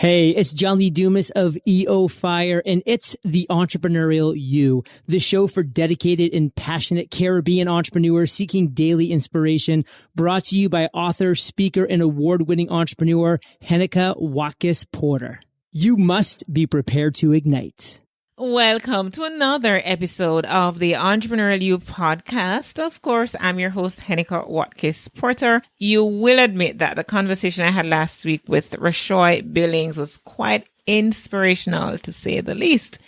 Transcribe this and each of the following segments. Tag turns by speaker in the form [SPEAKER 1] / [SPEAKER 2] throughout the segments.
[SPEAKER 1] Hey, it's John Lee Dumas of EO Fire, and it's the Entrepreneurial You, the show for dedicated and passionate Caribbean entrepreneurs seeking daily inspiration, brought to you by author, speaker, and award-winning entrepreneur Heneka Watkis-Porter. You must be prepared to ignite.
[SPEAKER 2] Welcome to another episode of the Entrepreneurial You podcast. Of course, I'm your host, Heneka Watkis-Porter. You will admit that the conversation I had last week with Rashoy Billings was quite inspirational, to say the least.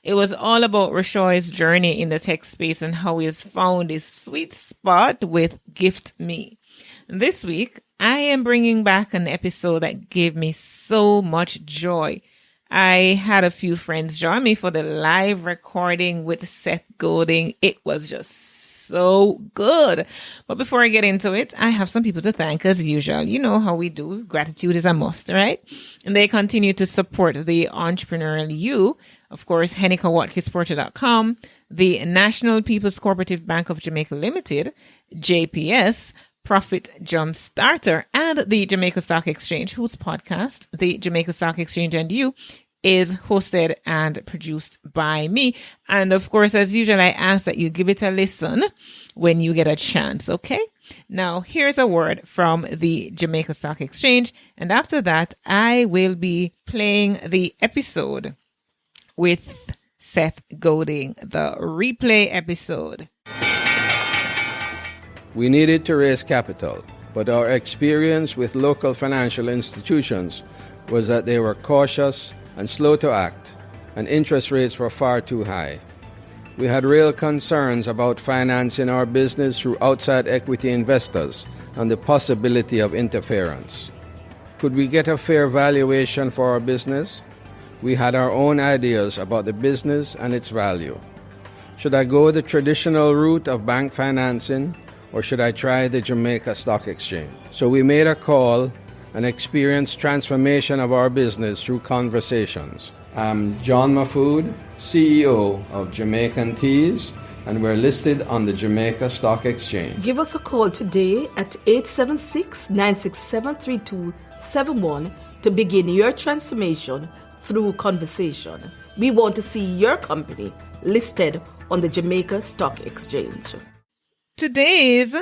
[SPEAKER 2] It was all about Rashoy's journey in the tech space and how he has found his sweet spot with Gift Me. This week, I am bringing back an episode that gave me so much joy. I had a few friends join me for the live recording with Seth Godin. It was just so good. But before I get into it, I have some people to thank as usual. You know how we do. Gratitude is a must, right? And they continue to support the Entrepreneurial You. Of course, HenekaWatkis-Porter.com, the National People's Cooperative Bank of Jamaica Limited, JPS, Profit Jumpstarter, and the Jamaica Stock Exchange, whose podcast, the Jamaica Stock Exchange and You, is hosted and produced by me. And of course, as usual, I ask that you give it a listen when you get a chance, okay? Now, here's a word from the Jamaica Stock Exchange. And after that, I will be playing the episode with Seth Godin, the replay episode.
[SPEAKER 3] We needed to raise capital, but our experience with local financial institutions was that they were cautious and slow to act, and interest rates were far too high. We had real concerns about financing our business through outside equity investors and the possibility of interference. Could we get a fair valuation for our business? We had our own ideas about the business and its value. Should I go the traditional route of bank financing, or should I try the Jamaica Stock Exchange? So we made a call and experienced transformation of our business through conversations. I'm John Mafood, CEO of Jamaican Teas, and we're listed on the Jamaica Stock Exchange.
[SPEAKER 4] Give us a call today at 876-967-3271 to begin your transformation through conversation. We want to see your company listed on the Jamaica Stock Exchange.
[SPEAKER 2] Today's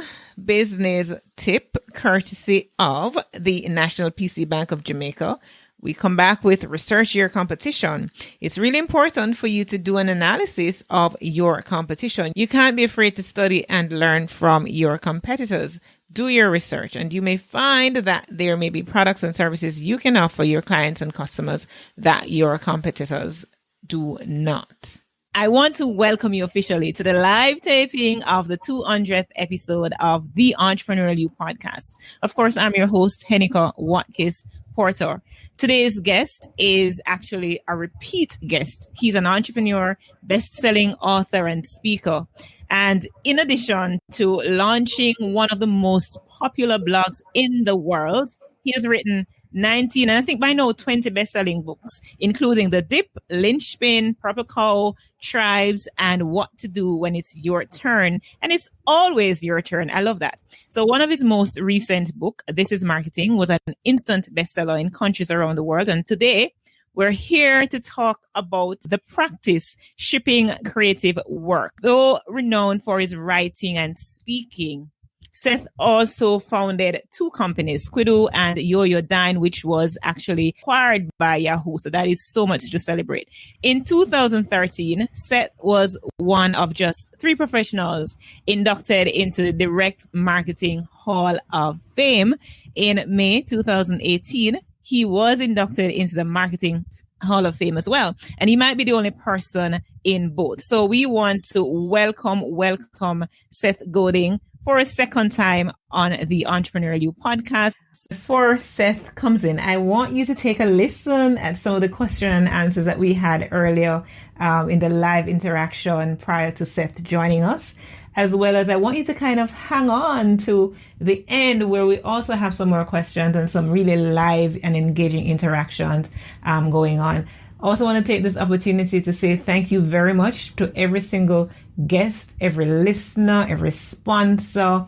[SPEAKER 2] business tip, courtesy of the National PC Bank of Jamaica. We come back with research your competition. It's really important for you to do an analysis of your competition. You can't be afraid to study and learn from your competitors. Do your research, and you may find that there may be products and services you can offer your clients and customers that your competitors do not. I want to welcome you officially to the live taping of the 200th episode of the Entrepreneurial You podcast. Of course, I'm your host, Heneka Watkis-Porter. Today's guest is actually a repeat guest. He's an entrepreneur, best-selling author, and speaker. And in addition to launching one of the most popular blogs in the world, he has written 19, and I think by now 20 best-selling books, including The Dip, Lynchpin, Purple Cow, Tribes, and What to Do When It's Your Turn. And it's always your turn. I love that. So one of his most recent book, This is Marketing, was an instant bestseller in countries around the world. And today, we're here to talk about the practice shipping creative work. Though renowned for his writing and speaking, Seth also founded two companies, Squidoo and Yo-Yo Dine, which was actually acquired by Yahoo. So that is so much to celebrate. In 2013, Seth was one of just 3 professionals inducted into the Direct Marketing Hall of Fame. In May 2018, he was inducted into the Marketing Hall of Fame as well. And he might be the only person in both. So we want to welcome Seth Godin for a second time on the Entrepreneurial You podcast. Before Seth comes in, I want you to take a listen at some of the question and answers that we had earlier in the live interaction prior to Seth joining us, as well as I want you to kind of hang on to the end where we also have some more questions and some really live and engaging interactions going on. I also want to take this opportunity to say thank you very much to every single guest, every listener, every sponsor,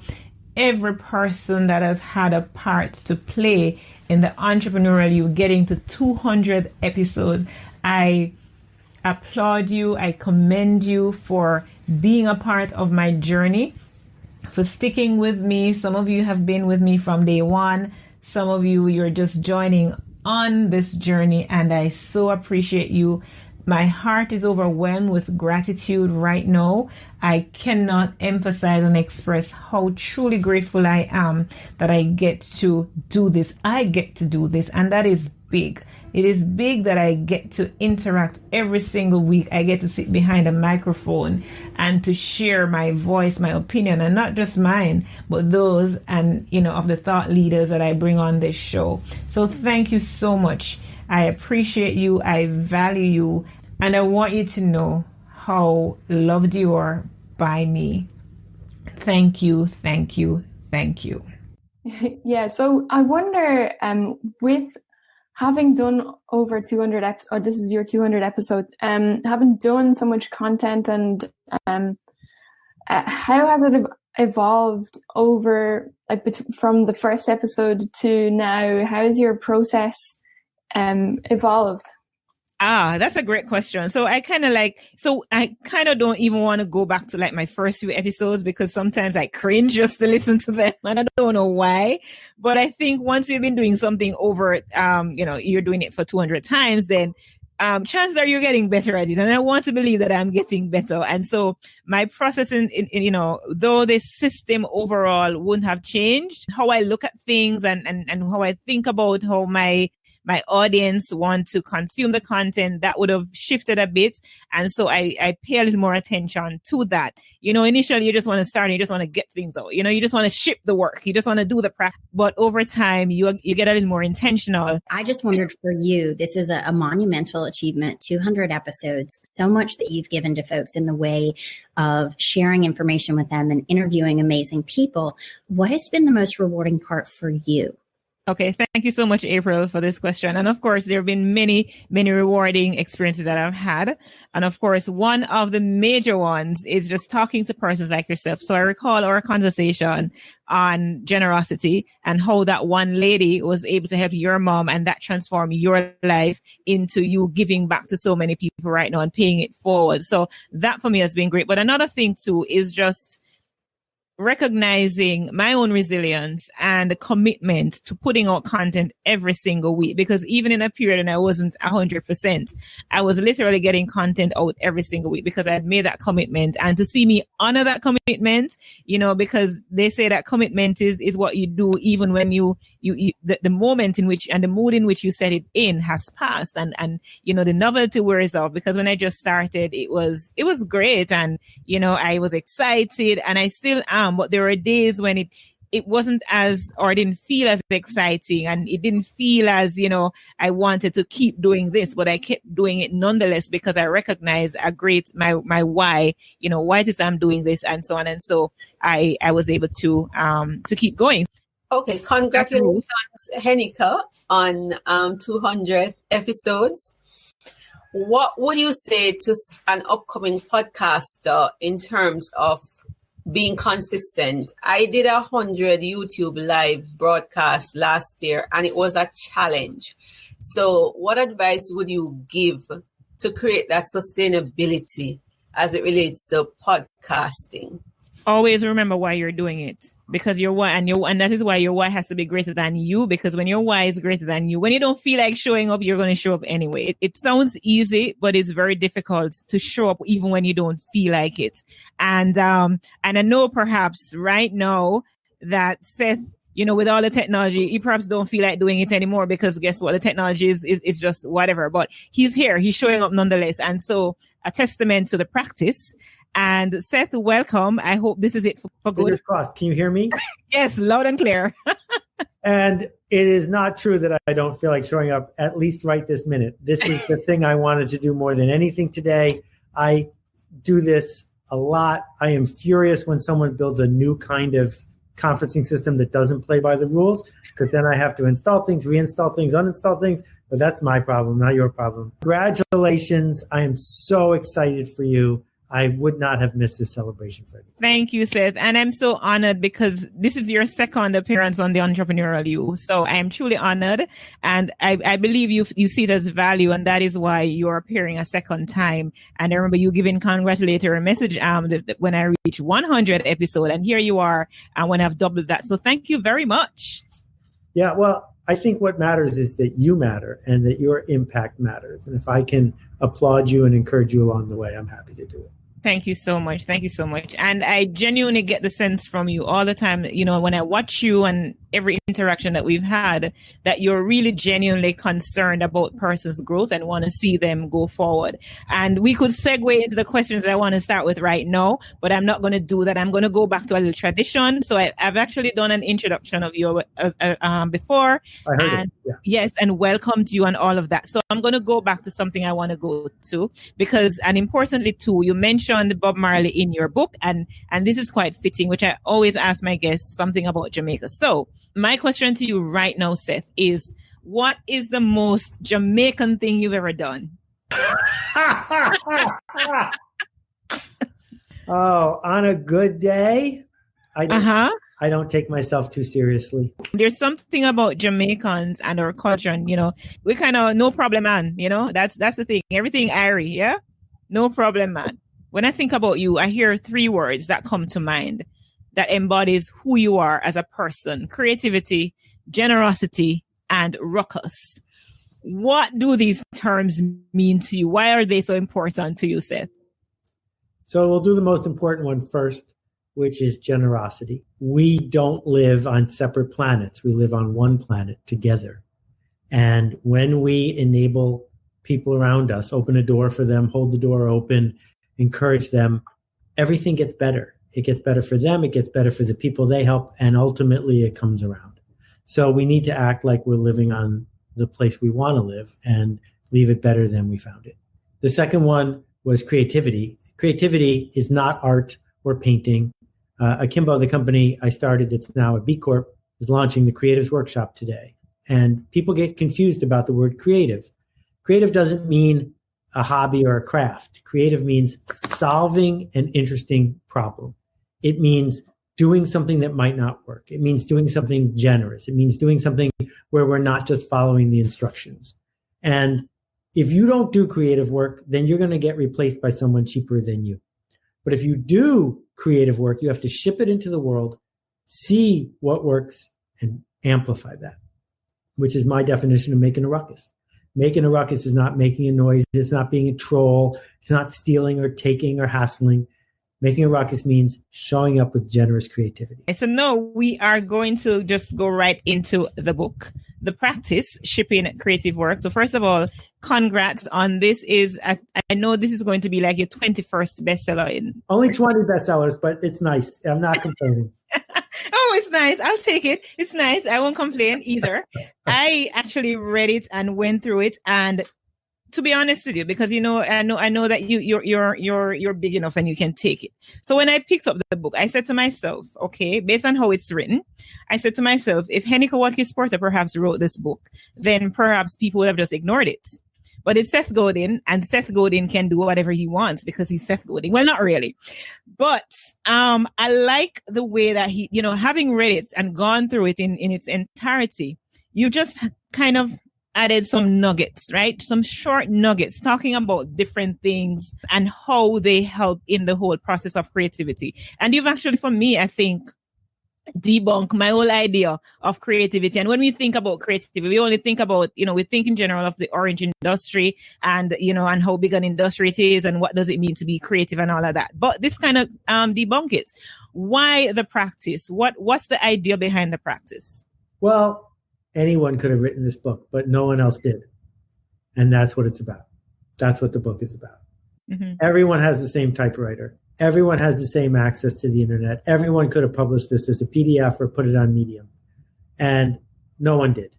[SPEAKER 2] every person that has had a part to play in the Entrepreneurial You getting to 200 episodes. I applaud you. I commend you for being a part of my journey, for sticking with me. Some of you have been with me from day one. Some of you, you're just joining on this journey, and I so appreciate you. My heart is overwhelmed with gratitude right now. I cannot emphasize and express how truly grateful I am that I get to do this. I get to do this, and that is big. It is big that I get to interact every single week. I get to sit behind a microphone and to share my voice, my opinion, and not just mine, but those and, of the thought leaders that I bring on this show. So thank you so much. I appreciate you. I value you. And I want you to know how loved you are by me. Thank you. Thank you. Thank you.
[SPEAKER 5] Yeah. So I wonder, with having done over 200 episodes, or this is your 200 episode, having done so much content, and how has it evolved over, from the first episode to now? How has your process evolved?
[SPEAKER 2] That's a great question. So I kind of don't even want to go back to my first few episodes, because sometimes I cringe just to listen to them, and I don't know why. But I think once you've been doing something over, you're doing it for 200 times, then chances are you're getting better at it. And I want to believe that I'm getting better. And so my process in though this system overall wouldn't have changed, how I look at things and how I think about how my audience want to consume the content, that would have shifted a bit. And so I pay a little more attention to that. Initially you just want to start and you just want to get things out. You just want to ship the work. You just want to do the practice. But over time, you get a little more intentional.
[SPEAKER 6] I just wondered for you, this is a monumental achievement, 200 episodes, so much that you've given to folks in the way of sharing information with them and interviewing amazing people. What has been the most rewarding part for you?
[SPEAKER 2] Okay, thank you so much, April, for this question. And of course, there have been many, many rewarding experiences that I've had. And of course, one of the major ones is just talking to persons like yourself. So I recall our conversation on generosity and how that one lady was able to help your mom, and that transformed your life into you giving back to so many people right now and paying it forward. So that for me has been great. But another thing too is just recognizing my own resilience and the commitment to putting out content every single week, because even in a period when I wasn't 100%, I was literally getting content out every single week because I had made that commitment. And to see me honor that commitment, because they say that commitment is what you do even when the moment in which and the mood in which you set it in has passed, and the novelty wears off. Because when I just started, it was great, and I was excited, and I still am. But there were days when it wasn't or didn't feel as exciting, and it didn't feel as, I wanted to keep doing this, but I kept doing it nonetheless because I recognized my why, why it is I'm doing this, and so on. And so I was able to keep going.
[SPEAKER 7] Okay. Congratulations, Heneka, on 200 episodes. What would you say to an upcoming podcaster in terms of being consistent? I did 100 YouTube live broadcasts last year, and it was a challenge. So what advice would you give to create that sustainability as it relates to podcasting?
[SPEAKER 2] Always remember why you're doing it, because your why, and that is why your why has to be greater than you, because when your why is greater than you, when you don't feel like showing up, you're going to show up anyway. It sounds easy, but it's very difficult to show up even when you don't feel like it. And I know perhaps right now that Seth, with all the technology, you perhaps don't feel like doing it anymore, because guess what? The technology is just whatever, but he's here, he's showing up nonetheless. And so a testament to the practice. And Seth, welcome. I hope this is it for good.
[SPEAKER 8] Fingers crossed. Can you hear me?
[SPEAKER 2] Yes, loud and clear.
[SPEAKER 8] And it is not true that I don't feel like showing up, at least right this minute. This is the thing I wanted to do more than anything today. I do this a lot. I am furious when someone builds a new kind of conferencing system that doesn't play by the rules, because then I have to install things, reinstall things, uninstall things. But that's my problem, not your problem. Congratulations. I am so excited for you. I would not have missed this celebration for anything.
[SPEAKER 2] Thank you, Seth. And I'm so honored because this is your second appearance on the Entrepreneurial You. So I'm truly honored. And I believe you see it as value. And that is why you're appearing a second time. And I remember you giving congratulatory message when I reached 100 episode. And here you are when I've doubled that. So thank you very much.
[SPEAKER 8] Yeah, well, I think what matters is that you matter and that your impact matters. And if I can applaud you and encourage you along the way, I'm happy to do it.
[SPEAKER 2] Thank you so much. Thank you so much. And I genuinely get the sense from you all the time, when I watch you and every interaction that we've had, that you're really genuinely concerned about person's growth and want to see them go forward. And we could segue into the questions that I want to start with right now, but I'm not going to do that. I'm going to go back to a little tradition. So I've actually done an introduction of you before.
[SPEAKER 8] I heard it. Yeah.
[SPEAKER 2] Yes, and welcomed you and all of that. So I'm going to go back to something I want to go to because, and importantly too, you mentioned Bob Marley in your book, and this is quite fitting, which I always ask my guests something about Jamaica. So my question to you right now, Seth, is what is the most Jamaican thing you've ever done?
[SPEAKER 8] Oh, on a good day, I don't take myself too seriously.
[SPEAKER 2] There's something about Jamaicans and our culture, and we kind of no problem, man. That's the thing. Everything airy, yeah, no problem, man. When I think about you, I hear three words that come to mind that embodies who you are as a person: creativity, generosity, and ruckus. What do these terms mean to you? Why are they so important to you, Seth?
[SPEAKER 8] So we'll do the most important one first, which is generosity. We don't live on separate planets. We live on one planet together. And when we enable people around us, open a door for them, hold the door open, encourage them, everything gets better. It gets better for them. It gets better for the people they help. And ultimately it comes around. So we need to act like we're living on the place we want to live and leave it better than we found it. The second one was creativity. Creativity is not art or painting. Akimbo, the company I started that's now a B Corp, is launching the Creatives Workshop today. And people get confused about the word creative. Creative doesn't mean a hobby or a craft. Creative means solving an interesting problem. It means doing something that might not work. It means doing something generous. It means doing something where we're not just following the instructions. And if you don't do creative work, then you're going to get replaced by someone cheaper than you. But if you do creative work, you have to ship it into the world, see what works, and amplify that, which is my definition of making a ruckus. Making a ruckus is not making a noise. It's not being a troll. It's not stealing or taking or hassling. Making a ruckus means showing up with generous creativity.
[SPEAKER 2] So no, we are going to just go right into the book, The Practice, Shipping Creative Work. So first of all, congrats on this. I know this is going to be like your 21st bestseller.
[SPEAKER 8] Only 20 bestsellers, but it's nice. I'm not complaining.
[SPEAKER 2] Oh, it's nice. I'll take it. It's nice. I won't complain either. I actually read it and went through it, and to be honest with you, because I know that you're big enough and you can take it. So when I picked up the book, I said to myself, okay, based on how it's written, I said to myself, if Heneka Watkis-Porter perhaps wrote this book, then perhaps people would have just ignored it. But it's Seth Godin, and Seth Godin can do whatever he wants because he's Seth Godin. Well, not really. But I like the way that he, having read it and gone through it in its entirety, you just kind of added some nuggets, right? Some short nuggets talking about different things and how they help in the whole process of creativity. And you've actually, for me, I think, debunk my whole idea of creativity. And when we think about creativity, we only think about, we think in general of the orange industry and, and how big an industry it is and what does it mean to be creative and all of that. But this kind of debunk it. Why the practice? What's the idea behind the practice?
[SPEAKER 8] Well, anyone could have written this book, but no one else did. And that's what it's about. That's what the book is about. Mm-hmm. Everyone has the same typewriter. Everyone has the same access to the internet. Everyone could have published this as a PDF or put it on Medium. And no one did,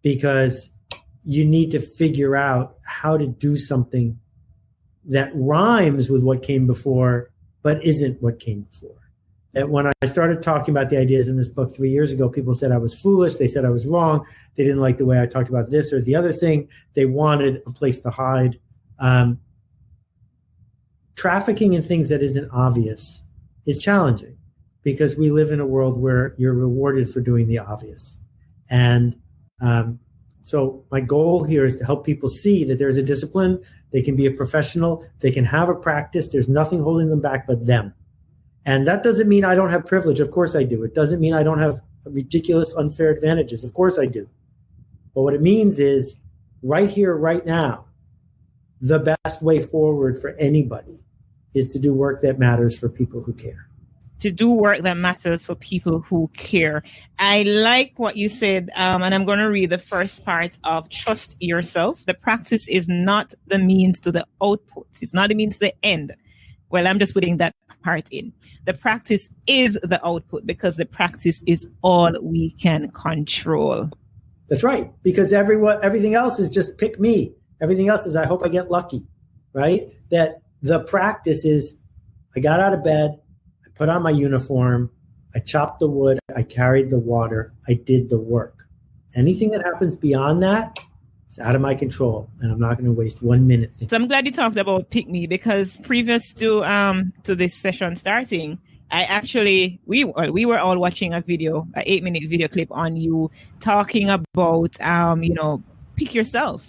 [SPEAKER 8] because you need to figure out how to do something that rhymes with what came before, but isn't what came before. That when I started talking about the ideas in this book 3 years ago, people said I was foolish. They said I was wrong. They didn't like the way I talked about this or the other thing. They wanted a place to hide. trafficking in things that isn't obvious is challenging because we live in a world where you're rewarded for doing the obvious. And so my goal here is to help people see that there's a discipline. They can be a professional. They can have a practice. There's nothing holding them back but them. And that doesn't mean I don't have privilege. Of course I do. It doesn't mean I don't have ridiculous, unfair advantages. Of course I do. But what it means is right here, right now, the best way forward for anybody is to do work that matters for people who care.
[SPEAKER 2] To do work that matters for people who care. I like what you said, and I'm going to read the first part of trust yourself. The practice is not the means to the output. It's not the means to the end. Well, I'm just putting that part in. The practice is the output because the practice is all we can control.
[SPEAKER 8] That's right. Because everything else is just pick me. Everything else is I hope I get lucky, right? That the practice is I got out of bed, I put on my uniform, I chopped the wood, I carried the water, I did the work. Anything that happens beyond that, it's out of my control, and I'm not going to waste 1 minute thinking.
[SPEAKER 2] So I'm glad you talked about pick me because previous to this session starting, we were all watching a video, an 8-minute video clip on you talking about pick yourself.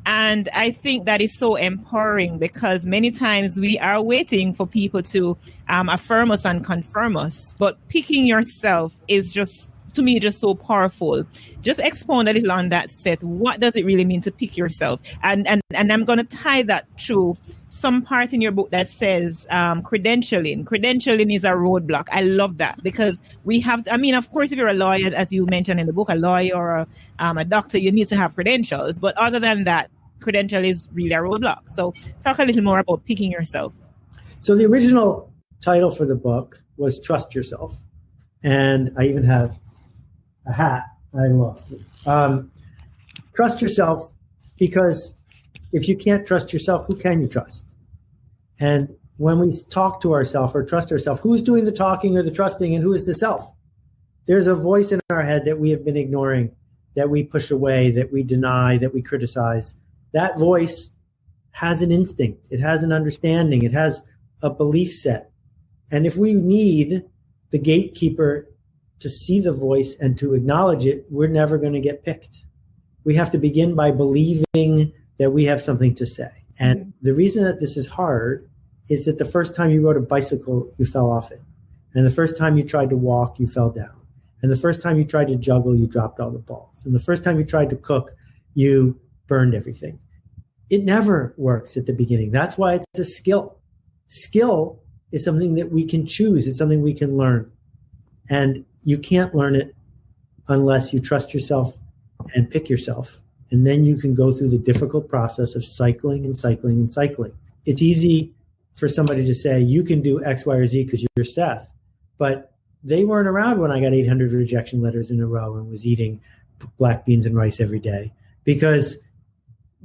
[SPEAKER 2] And I think that is so empowering because many times we are waiting for people to affirm us and confirm us. But picking yourself is just, to me, just so powerful. Just expound a little on that, Seth. What does it really mean to pick yourself? And I'm going to tie that through some part in your book that says credentialing. Credentialing is a roadblock. I love that because we have to, of course, if you're a lawyer, as you mentioned in the book, a lawyer or a doctor, you need to have credentials. But other than that, credential is really a roadblock. So talk a little more about picking yourself.
[SPEAKER 8] So the original title for the book was Trust Yourself. And I even have a hat. I lost it. Trust yourself because if you can't trust yourself, who can you trust? And when we talk to ourselves or trust ourselves, who's doing the talking or the trusting and who is the self? There's a voice in our head that we have been ignoring, that we push away, that we deny, that we criticize. That voice has an instinct. It has an understanding. It has a belief set. And if we need the gatekeeper to see the voice and to acknowledge it, we're never going to get picked. We have to begin by believing that we have something to say. And the reason that this is hard is that the first time you rode a bicycle, you fell off it. And the first time you tried to walk, you fell down. And the first time you tried to juggle, you dropped all the balls. And the first time you tried to cook, you burned everything. It never works at the beginning. That's why it's a skill. Skill is something that we can choose. It's something we can learn. And you can't learn it unless you trust yourself and pick yourself. And then you can go through the difficult process of cycling and cycling and cycling. It's easy for somebody to say, you can do X, Y, or Z because you're Seth. But they weren't around when I got 800 rejection letters in a row and was eating black beans and rice every day because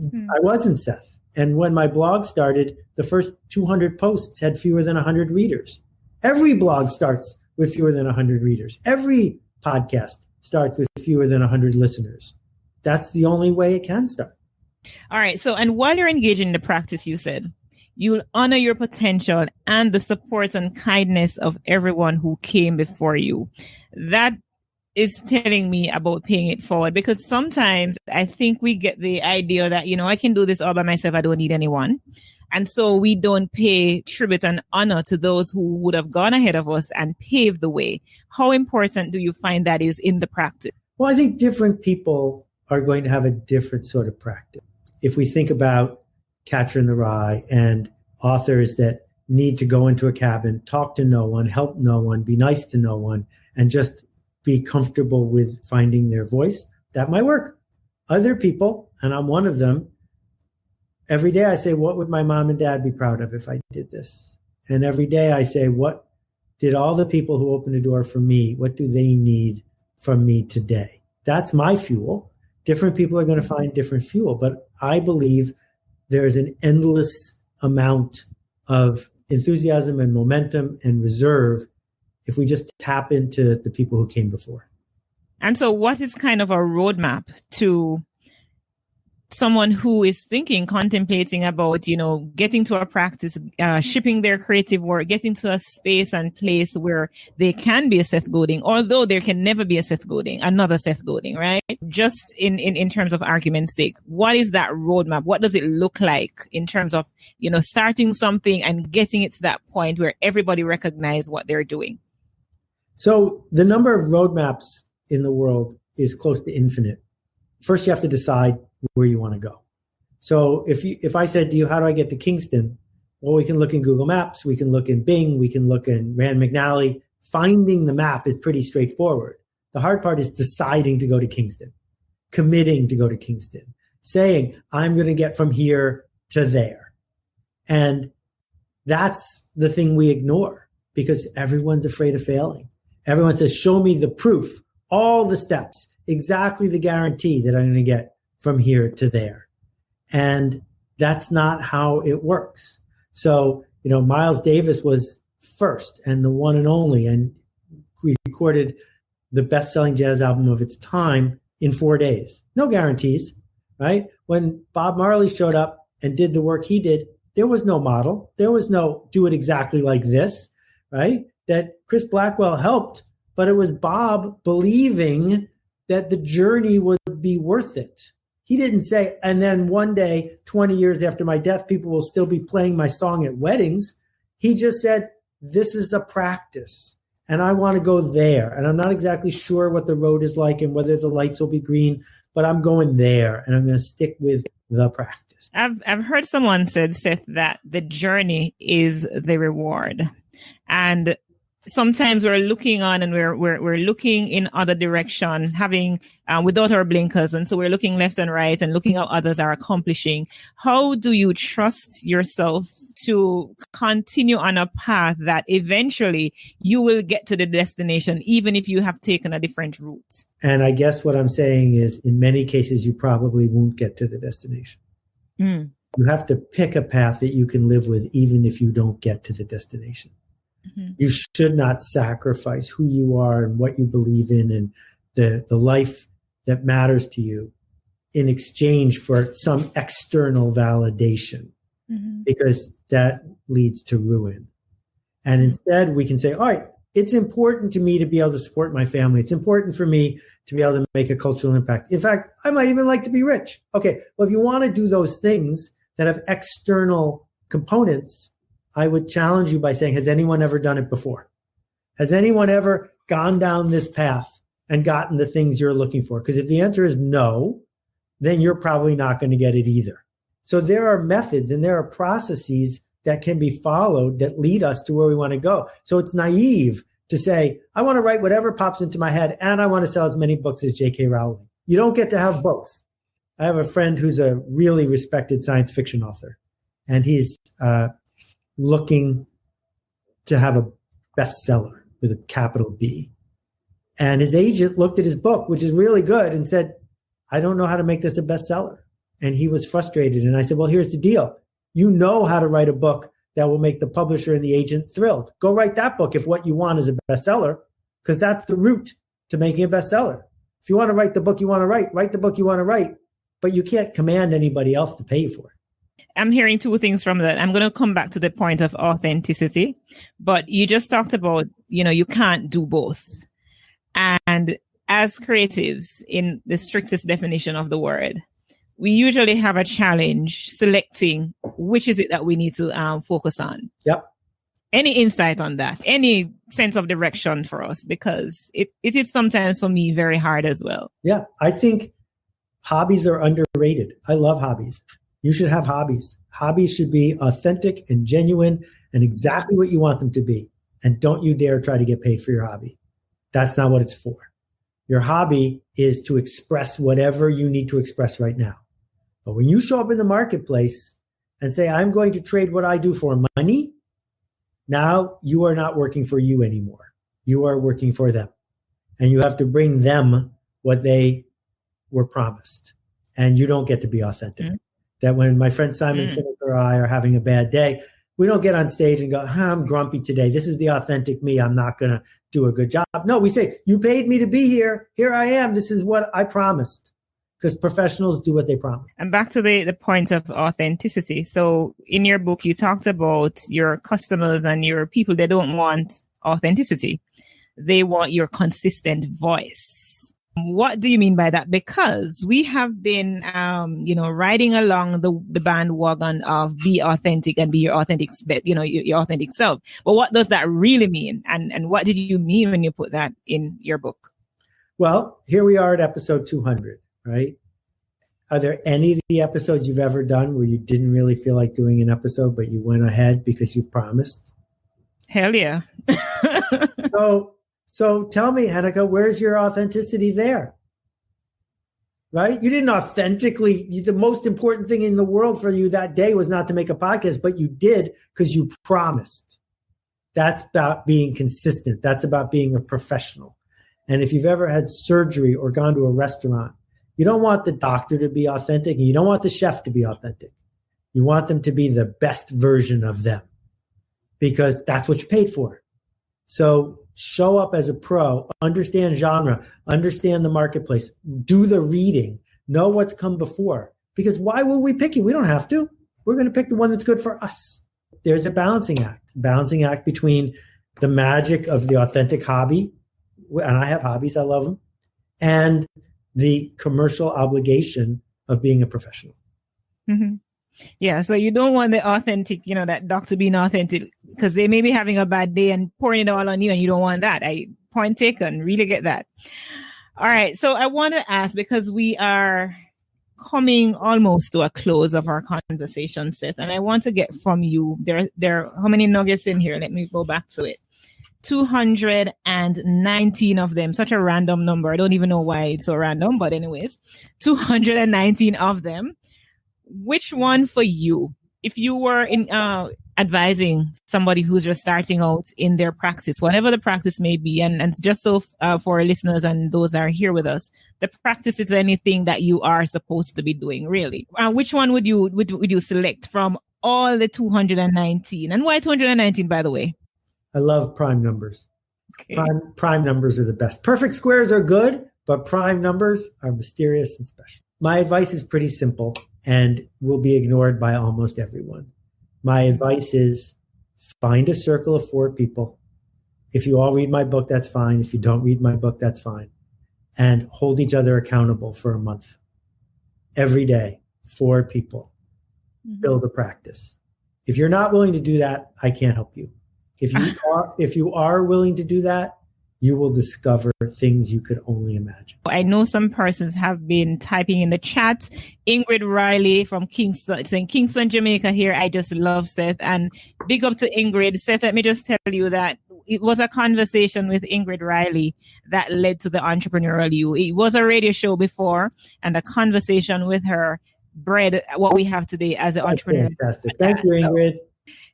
[SPEAKER 8] I wasn't Seth. And when my blog started, the first 200 posts had fewer than 100 readers. Every blog starts with fewer than 100 readers. Every podcast starts with fewer than 100 listeners. That's the only way it can start.
[SPEAKER 2] All right. So, and while you're engaging in the practice, you said you'll honor your potential and the support and kindness of everyone who came before you. That is telling me about paying it forward because sometimes I think we get the idea that, I can do this all by myself. I don't need anyone. And so we don't pay tribute and honor to those who would have gone ahead of us and paved the way. How important do you find that is in the practice?
[SPEAKER 8] Well, I think different people are going to have a different sort of practice. If we think about Catcher in the Rye and authors that need to go into a cabin, talk to no one, help no one, be nice to no one, and just be comfortable with finding their voice, that might work. Other people, and I'm one of them, every day I say, what would my mom and dad be proud of if I did this? And every day I say, what did all the people who opened the door for me, what do they need from me today? That's my fuel. Different people are going to find different fuel, but I believe there's an endless amount of enthusiasm and momentum and reserve if we just tap into the people who came before.
[SPEAKER 2] And so what is kind of a roadmap to someone who is contemplating about, getting to a practice, shipping their creative work, getting to a space and place where they can be a Seth Godin, although there can never be another Seth Godin, right? Just in terms of argument's sake, what is that roadmap? What does it look like in terms of, starting something and getting it to that point where everybody recognizes what they're doing?
[SPEAKER 8] So the number of roadmaps in the world is close to infinite. First, you have to decide where you want to go. So if I said to you, how do I get to Kingston? Well, we can look in Google Maps. We can look in Bing. We can look in Rand McNally. Finding the map is pretty straightforward. The hard part is deciding to go to Kingston, committing to go to Kingston, saying, I'm going to get from here to there. And that's the thing we ignore because everyone's afraid of failing. Everyone says, show me the proof, all the steps, exactly the guarantee that I'm going to get from here to there. And that's not how it works. So, Miles Davis was first and the one and only, and we recorded the best-selling jazz album of its time in 4 days. No guarantees, right? When Bob Marley showed up and did the work he did, there was no model. There was no do it exactly like this, right? That Chris Blackwell helped, but it was Bob believing that the journey would be worth it. He didn't say, and then one day, 20 years after my death, people will still be playing my song at weddings. He just said, this is a practice and I want to go there. And I'm not exactly sure what the road is like and whether the lights will be green, but I'm going there and I'm going to stick with the practice.
[SPEAKER 2] I've heard someone said, Seth, that the journey is the reward. And sometimes we're looking on and we're looking in other direction, having without our blinkers. And so we're looking left and right and looking how others are accomplishing. How do you trust yourself to continue on a path that eventually you will get to the destination, even if you have taken a different route?
[SPEAKER 8] And I guess what I'm saying is in many cases, you probably won't get to the destination. You have to pick a path that you can live with, even if you don't get to the destination. Mm-hmm. You should not sacrifice who you are and what you believe in and the life that matters to you in exchange for some external validation, because that leads to ruin. And instead, we can say, all right, it's important to me to be able to support my family. It's important for me to be able to make a cultural impact. In fact, I might even like to be rich. Okay, well, if you want to do those things that have external components, I would challenge you by saying, has anyone ever done it before? Has anyone ever gone down this path and gotten the things you're looking for? Because if the answer is no, then you're probably not going to get it either. So there are methods and there are processes that can be followed that lead us to where we want to go. So it's naive to say, I want to write whatever pops into my head and I want to sell as many books as J.K. Rowling. You don't get to have both. I have a friend who's a really respected science fiction author, and he's looking to have a bestseller with a capital B. And his agent looked at his book, which is really good, and said, I don't know how to make this a bestseller. And he was frustrated. And I said, well, here's the deal. You know how to write a book that will make the publisher and the agent thrilled. Go write that book if what you want is a bestseller, because that's the route to making a bestseller. If you want to write the book you want to write the book you want to write, but you can't command anybody else to pay you for it.
[SPEAKER 2] I'm hearing two things from that. I'm going to come back to the point of authenticity, but you just talked about, you can't do both. And as creatives, in the strictest definition of the word, we usually have a challenge selecting which is it that we need to focus on.
[SPEAKER 8] Yep.
[SPEAKER 2] Any insight on that? Any sense of direction for us? Because it is sometimes for me very hard as well.
[SPEAKER 8] Yeah, I think hobbies are underrated. I love hobbies. You should have hobbies. Hobbies should be authentic and genuine and exactly what you want them to be. And don't you dare try to get paid for your hobby. That's not what it's for. Your hobby is to express whatever you need to express right now. But when you show up in the marketplace and say, I'm going to trade what I do for money, now you are not working for you anymore. You are working for them. And you have to bring them what they were promised. And you don't get to be authentic. That when my friend Simon Sinek or I are having a bad day, we don't get on stage and go, I'm grumpy today. This is the authentic me. I'm not going to do a good job. No, we say, you paid me to be here. Here I am. This is what I promised. because professionals do what they promise.
[SPEAKER 2] And back to the point of authenticity. So in your book, you talked about your customers and your people, they don't want authenticity. They want your consistent voice. What do you mean by that? Because we have been, riding along the bandwagon of be authentic and be your authentic, your authentic self. But what does that really mean? And what did you mean when you put that in your book?
[SPEAKER 8] Well, here we are at episode 200, right? Are there any of the episodes you've ever done where you didn't really feel like doing an episode, but you went ahead because you promised?
[SPEAKER 2] Hell yeah.
[SPEAKER 8] So tell me, Heneka, where's your authenticity there? Right? You didn't the most important thing in the world for you that day was not to make a podcast, but you did because you promised. That's about being consistent. That's about being a professional. And if you've ever had surgery or gone to a restaurant, you don't want the doctor to be authentic and you don't want the chef to be authentic. You want them to be the best version of them because that's what you paid for. So show up as a pro, understand genre, understand the marketplace, do the reading, know what's come before. Because why will we pick you? We don't have to. We're going to pick the one that's good for us. There's a balancing act between the magic of the authentic hobby, and I have hobbies, I love them, and the commercial obligation of being a professional.
[SPEAKER 2] Mm-hmm. Yeah, so you don't want the authentic, that doctor being authentic because they may be having a bad day and pouring it all on you and you don't want that. Point taken, really get that. All right, so I want to ask, because we are coming almost to a close of our conversation, Seth, and I want to get from you, there are how many nuggets in here? Let me go back to it. 219 of them, such a random number. I don't even know why it's so random, but anyways, 219 of them. Which one for you, if you were advising somebody who's just starting out in their practice, whatever the practice may be, and just so for our listeners and those that are here with us, the practice is anything that you are supposed to be doing, really. Which one would you select from all the 219? And why 219, by the way?
[SPEAKER 8] I love prime numbers.
[SPEAKER 2] Okay.
[SPEAKER 8] Prime numbers are the best. Perfect squares are good, but prime numbers are mysterious and special. My advice is pretty simple and will be ignored by almost everyone. My advice is find a circle of 4 people. If you all read my book, that's fine. If you don't read my book, that's fine. And hold each other accountable for a month. Every day, 4 people. Mm-hmm. Build a practice. If you're not willing to do that, I can't help you. If you are willing to do that, you will discover things you could only imagine.
[SPEAKER 2] I know some persons have been typing in the chat. Ingrid Riley from Kingston, saying Kingston, Jamaica here. I just love Seth, and big up to Ingrid. Seth, let me just tell you that it was a conversation with Ingrid Riley that led to the Entrepreneurial You. It was a radio show before, and a conversation with her bred what we have today as an entrepreneur.
[SPEAKER 8] Fantastic. Thank you, Ingrid.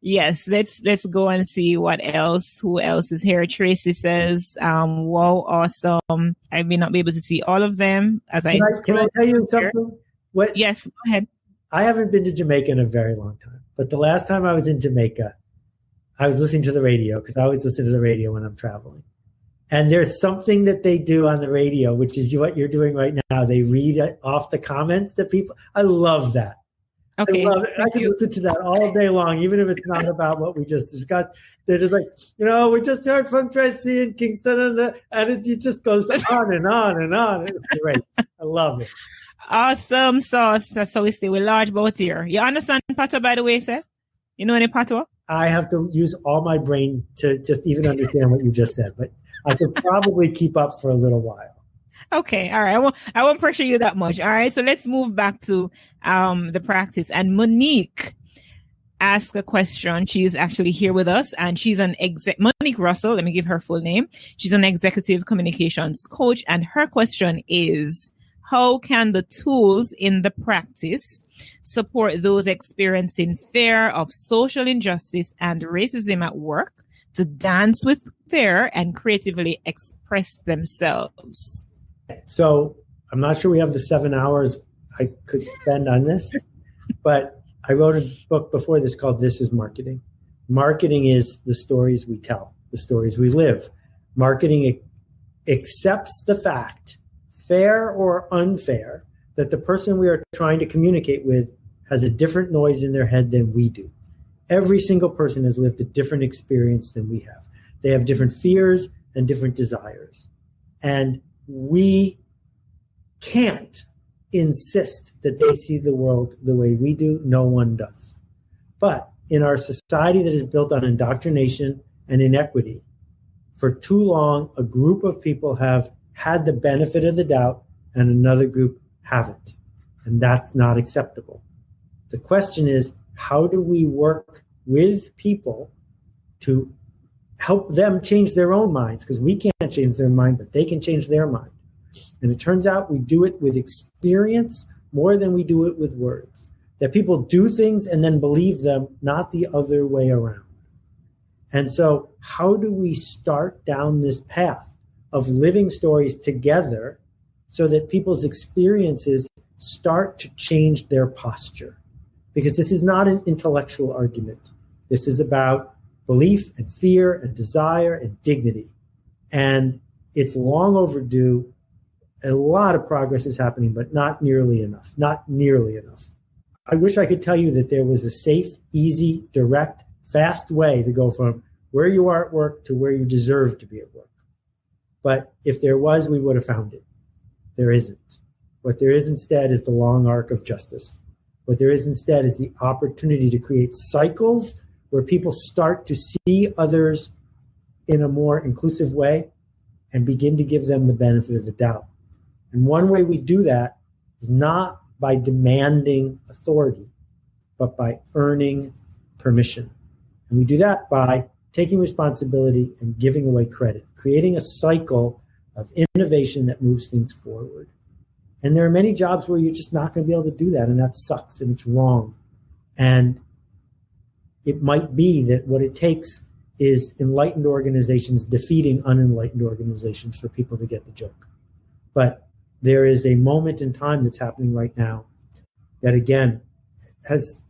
[SPEAKER 2] Yes, let's go and see what else. Who else is here? Tracy says, wow, awesome. I may not be able to see all of them as
[SPEAKER 8] can I tell you something?
[SPEAKER 2] Yes, go ahead.
[SPEAKER 8] I haven't been to Jamaica in a very long time, but the last time I was in Jamaica, I was listening to the radio because I always listen to the radio when I'm traveling. And there's something that they do on the radio, which is what you're doing right now. They read off the comments to people. I love that.
[SPEAKER 2] Okay.
[SPEAKER 8] I can listen to that all day long, even if it's not about what we just discussed. They're just like, we just heard from Tracy in Kingston, and it just goes on and on and on. It's great. I love it.
[SPEAKER 2] Awesome sauce. So we stay with large boat here. You understand patois, by the way, Seth? You know any patois?
[SPEAKER 8] I have to use all my brain to just even understand what you just said, but I could probably keep up for a little while.
[SPEAKER 2] Okay. All right. I won't pressure you that much. All right. So let's move back to the practice. And Monique asked a question. She's actually here with us, and she's Monique Russell. Let me give her full name. She's an executive communications coach. And her question is, how can the tools in the practice support those experiencing fear of social injustice and racism at work to dance with fear and creatively express themselves?
[SPEAKER 8] So I'm not sure we have the 7 hours I could spend on this, but I wrote a book before this called This is Marketing. Marketing is the stories we tell, the stories we live. Marketing accepts the fact, fair or unfair, that the person we are trying to communicate with has a different noise in their head than we do. Every single person has lived a different experience than we have. They have different fears and different desires. And we can't insist that they see the world the way we do. No one does. But in our society that is built on indoctrination and inequity, for too long, a group of people have had the benefit of the doubt and another group haven't. And that's not acceptable. The question is, how do we work with people to help them change their own minds? Because we can't change their mind, but they can change their mind. And it turns out we do it with experience more than we do it with words. That people do things and then believe them, not the other way around. And so how do we start down this path of living stories together so that people's experiences start to change their posture? Because this is not an intellectual argument. This is about belief and fear and desire and dignity. And it's long overdue. A lot of progress is happening, but not nearly enough. Not nearly enough. I wish I could tell you that there was a safe, easy, direct, fast way to go from where you are at work to where you deserve to be at work. But if there was, we would have found it. There isn't. What there is instead is the long arc of justice. What there is instead is the opportunity to create cycles where people start to see others in a more inclusive way and begin to give them the benefit of the doubt. And one way we do that is not by demanding authority, but by earning permission. And we do that by taking responsibility and giving away credit, creating a cycle of innovation that moves things forward. And there are many jobs where you're just not going to be able to do that, and that sucks, and it's wrong. And it might be that what it takes is enlightened organizations defeating unenlightened organizations for people to get the joke. But there is a moment in time that's happening right now that, again, has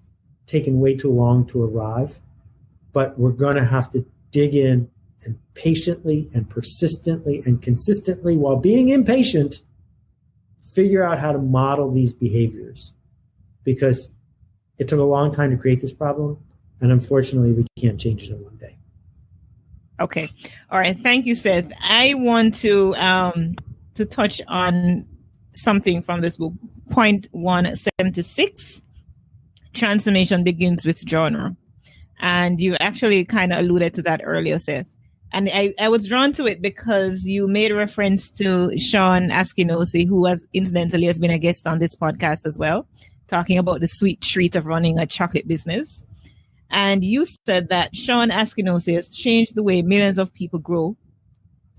[SPEAKER 8] taken way too long to arrive. But we're going to have to dig in and patiently and persistently and consistently, while being impatient, figure out how to model these behaviors. Because it took a long time to create this problem, and unfortunately, we can't change it in one day.
[SPEAKER 2] Okay. All right. Thank you, Seth. I want to touch on something from this book, point 176. Transformation begins with genre. And you actually kind of alluded to that earlier, Seth. And I was drawn to it because you made reference to Sean Askinosi, who incidentally has been a guest on this podcast as well, talking about the sweet treat of running a chocolate business. And you said that Sean Askinosi has changed the way millions of people grow,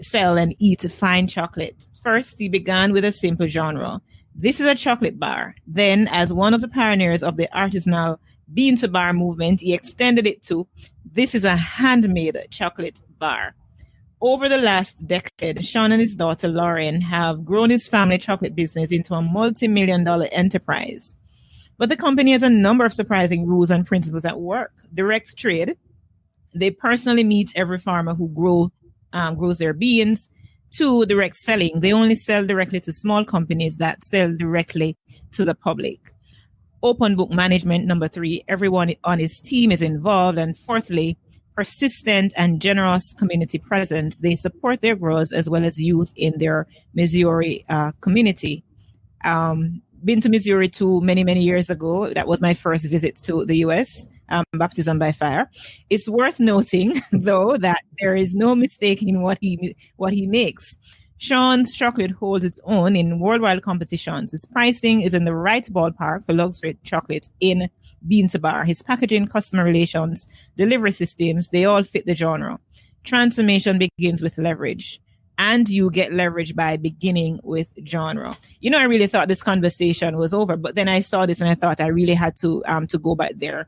[SPEAKER 2] sell, and eat fine chocolate. First, he began with a simple genre. This is a chocolate bar. Then, as one of the pioneers of the artisanal bean-to-bar movement, he extended it to, this is a handmade chocolate bar. Over the last decade, Sean and his daughter, Lauren, have grown his family chocolate business into a multi-million-dollar enterprise. But the company has a number of surprising rules and principles at work. Direct trade. They personally meet every farmer who grows their beans. 2, direct selling. They only sell directly to small companies that sell directly to the public. Open book management. Number 3, everyone on his team is involved. And 4thly, persistent and generous community presence. They support their growers as well as youth in their Missouri community. Been to Missouri too many years ago. That was my first visit to the U.S., baptism by fire. It's worth noting, though, that there is no mistaking what he makes. Sean's chocolate holds its own in worldwide competitions. His pricing is in the right ballpark for luxury chocolate in bean to bar. His packaging, customer relations, delivery systems, they all fit the genre. Transformation begins with leverage. And you get leverage by beginning with genre. You know, I really thought this conversation was over, but then I saw this and I thought I really had to go back there.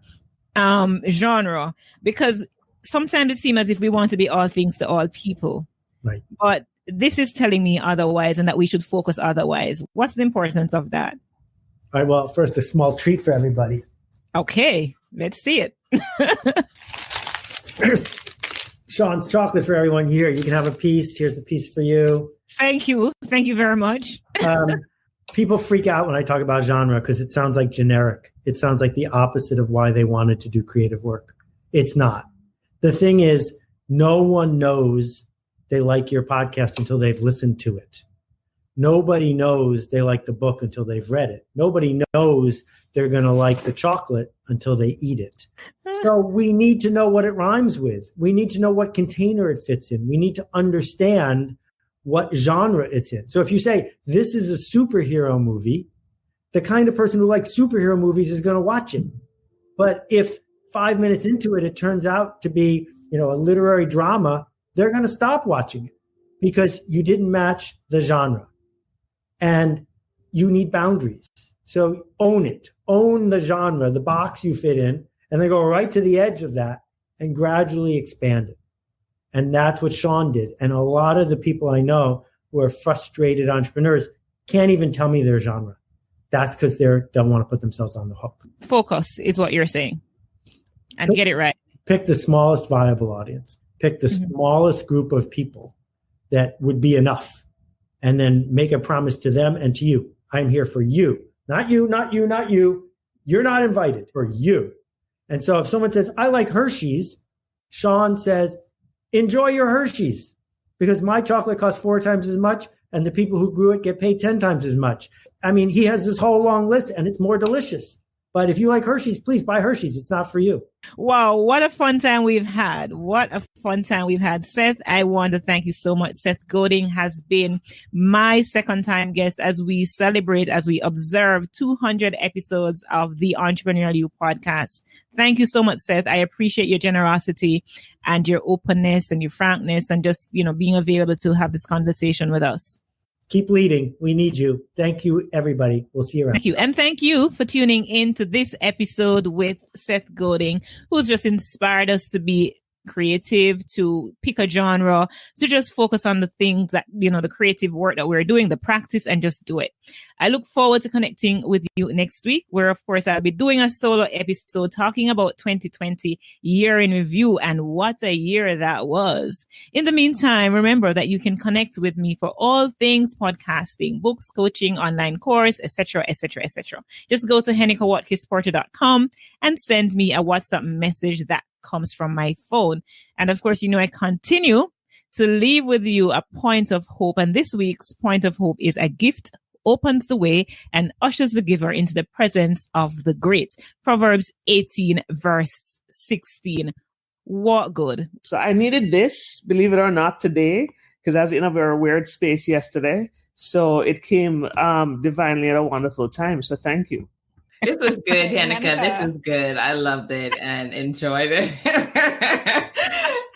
[SPEAKER 2] Genre, because sometimes it seems as if we want to be all things to all people.
[SPEAKER 8] Right.
[SPEAKER 2] But this is telling me otherwise, and that we should focus otherwise. What's the importance of that?
[SPEAKER 8] All right. Well, first, a small treat for everybody.
[SPEAKER 2] Okay. Let's see it.
[SPEAKER 8] Sean's chocolate for everyone here. You can have a piece. Here's a piece for you.
[SPEAKER 2] Thank you. Thank you very much.
[SPEAKER 8] People freak out when I talk about genre because it sounds like generic. It sounds like the opposite of why they wanted to do creative work. It's not. The thing is, no one knows they like your podcast until they've listened to it. Nobody knows they like the book until they've read it. Nobody knows they're going to like the chocolate until they eat it. So we need to know what it rhymes with. We need to know what container it fits in. We need to understand what genre it's in. So if you say this is a superhero movie, the kind of person who likes superhero movies is going to watch it. But if 5 minutes into it, it turns out to be, a literary drama, they're going to stop watching it because you didn't match the genre. And you need boundaries. So own it. Own the genre, the box you fit in, and then go right to the edge of that and gradually expand it. And that's what Sean did. And a lot of the people I know who are frustrated entrepreneurs can't even tell me their genre. That's because they don't want to put themselves on the hook.
[SPEAKER 2] Focus is what you're saying. And get it right.
[SPEAKER 8] Pick the smallest viable audience. Pick the smallest group of people that would be enough. And then make a promise to them and to you. I'm here for you. Not you, not you, not you. You're not invited. For you. And so if someone says, I like Hershey's, Sean says, enjoy your Hershey's. Because my chocolate costs 4 times as much and the people who grew it get paid 10 times as much. I mean, he has this whole long list and it's more delicious. But if you like Hershey's, please buy Hershey's. It's not for you.
[SPEAKER 2] Wow, what a fun time we've had. What a fun time we've had. Seth, I want to thank you so much. Seth Godin has been my second time guest as we celebrate, as we observe 200 episodes of the Entrepreneurial You podcast. Thank you so much, Seth. I appreciate your generosity and your openness and your frankness and just, being available to have this conversation with us.
[SPEAKER 8] Keep leading. We need you. Thank you, everybody. We'll see you around.
[SPEAKER 2] Thank you. And thank you for tuning in to this episode with Seth Godin, who's just inspired us to be creative, to pick a genre, to just focus on the things that, the creative work that we're doing, the practice, and just do it. I look forward to connecting with you next week, where, of course, I'll be doing a solo episode talking about 2020 year in review and what a year that was. In the meantime, remember that you can connect with me for all things podcasting, books, coaching, online course, etc., etc., etc. Just go to HenekaWatkis-Porter.com and send me a WhatsApp message that comes from my phone. And of course, I continue to leave with you a point of hope. And this week's point of hope is a gift opens the way and ushers the giver into the presence of the great. Proverbs 18 verse 16. What good?
[SPEAKER 9] So I needed this, believe it or not, today, because I was in a very weird space yesterday. So it came divinely at a wonderful time. So thank you.
[SPEAKER 10] This was good, Heneka. This is good. I loved it and enjoyed it.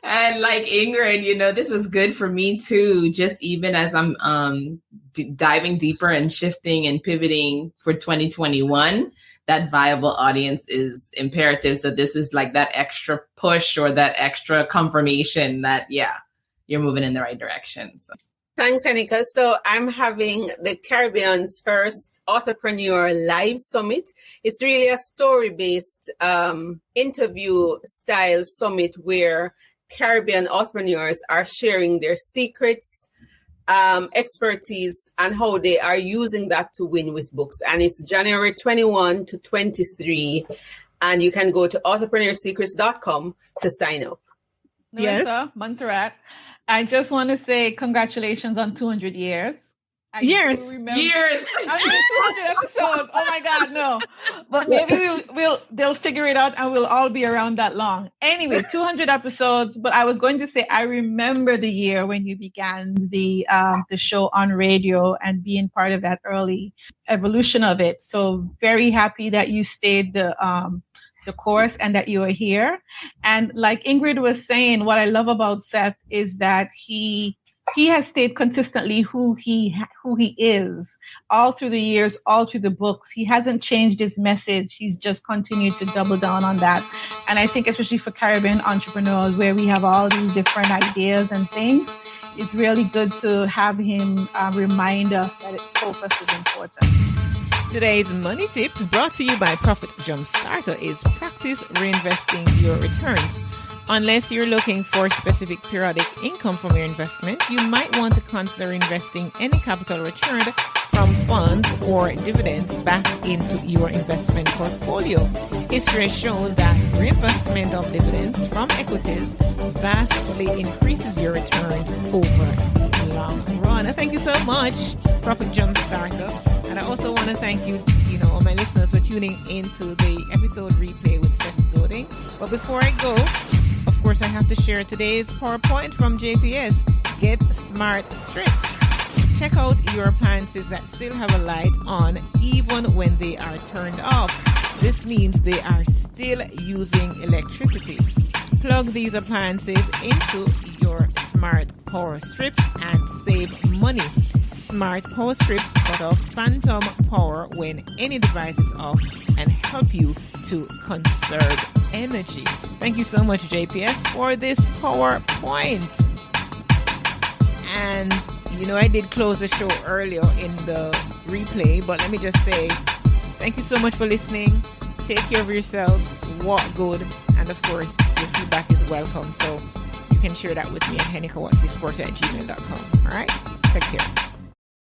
[SPEAKER 10] And like Ingrid, this was good for me too, just even as I'm diving deeper and shifting and pivoting for 2021, that viable audience is imperative. So this was like that extra push or that extra confirmation that, you're moving in the right direction. So.
[SPEAKER 7] Thanks, Heneka. So I'm having the Caribbean's first Entrepreneur Live Summit. It's really a story-based interview style summit where Caribbean entrepreneurs are sharing their secrets, expertise, and how they are using that to win with books. And it's January 21 to 23. And you can go to entrepreneursecrets.com to sign up.
[SPEAKER 11] Yes, Montserrat. I just want to say congratulations on 200 years.
[SPEAKER 2] Years.
[SPEAKER 11] I mean, 200 episodes. Oh my God, no. But maybe they'll figure it out and we'll all be around that long. Anyway, 200 episodes. But I was going to say, I remember the year when you began the show on radio and being part of that early evolution of it. So very happy that you stayed the course and that you are here. And like Ingrid was saying, what I love about Seth is that he has stayed consistently who he is all through the years, all through the books. He hasn't changed his message. He's just continued to double down on that. And I think especially for Caribbean entrepreneurs where we have all these different ideas and things, it's really good to have him remind us that focus is important.
[SPEAKER 2] Today's money tip brought to you by Profit Jumpstarter is practice reinvesting your returns. Unless you're looking for specific periodic income from your investment, you might want to consider investing any capital returned from funds or dividends back into your investment portfolio. History has shown that reinvestment of dividends from equities vastly increases your returns over the long run. Thank you so much, Profit Jumpstarter. And I also want to thank you, all my listeners for tuning into the episode replay with Steph Golding. But before I go, of course, I have to share today's PowerPoint from JPS. Get Smart Strips. Check out your appliances that still have a light on even when they are turned off. This means they are still using electricity. Plug these appliances into your smart power strips and save money. Smart power strips cut off phantom power when any device is off and help you to conserve energy. Thank you so much, JPS, for this PowerPoint. And I did close the show earlier in the replay, but let me just say thank you so much for listening. Take care of yourself, walk good, and of course, your feedback is welcome. So you can share that with me at Heneka Watkis-Porter at gmail.com. All right? Take care.